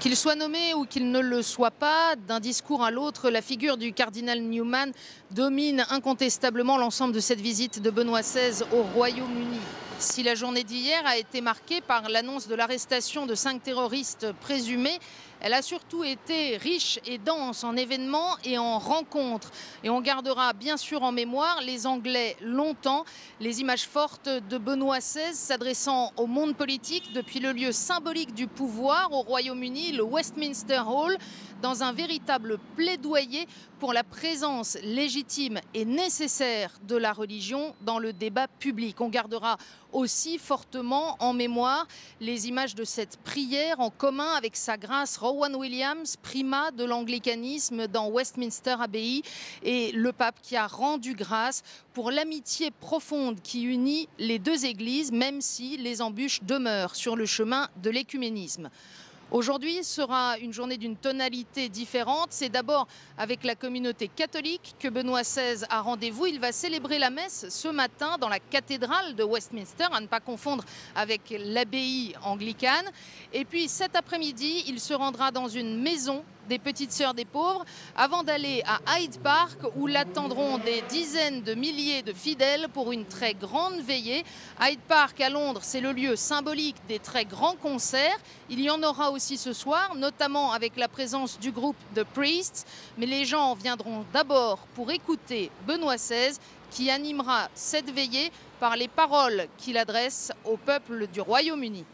Qu'il soit nommé ou qu'il ne le soit pas, d'un discours à l'autre, la figure du cardinal Newman domine incontestablement l'ensemble de cette visite de Benoît XVI au Royaume-Uni. Si la journée d'hier a été marquée par l'annonce de l'arrestation de 5 terroristes présumés, elle a surtout été riche et dense en événements et en rencontres. Et on gardera bien sûr en mémoire les Anglais longtemps, les images fortes de Benoît XVI s'adressant au monde politique depuis le lieu symbolique du pouvoir au Royaume-Uni, le Westminster Hall, dans un véritable plaidoyer pour la présence légitime et nécessaire de la religion dans le débat public. On gardera aussi fortement en mémoire les images de cette prière en commun avec sa grâce Rowan Williams, primat de l'anglicanisme dans Westminster Abbey, et le pape qui a rendu grâce pour l'amitié profonde qui unit les deux églises, même si les embûches demeurent sur le chemin de l'écuménisme. Aujourd'hui sera une journée d'une tonalité différente. C'est d'abord avec la communauté catholique que Benoît XVI a rendez-vous. Il va célébrer la messe ce matin dans la cathédrale de Westminster, à ne pas confondre avec l'abbaye anglicane. Et puis cet après-midi, il se rendra dans une maison des Petites Sœurs des Pauvres avant d'aller à Hyde Park où l'attendront des dizaines de milliers de fidèles pour une très grande veillée. Hyde Park à Londres, c'est le lieu symbolique des très grands concerts. Il y en aura aussi ce soir, notamment avec la présence du groupe The Priests. Mais les gens viendront d'abord pour écouter Benoît XVI qui animera cette veillée par les paroles qu'il adresse au peuple du Royaume-Uni.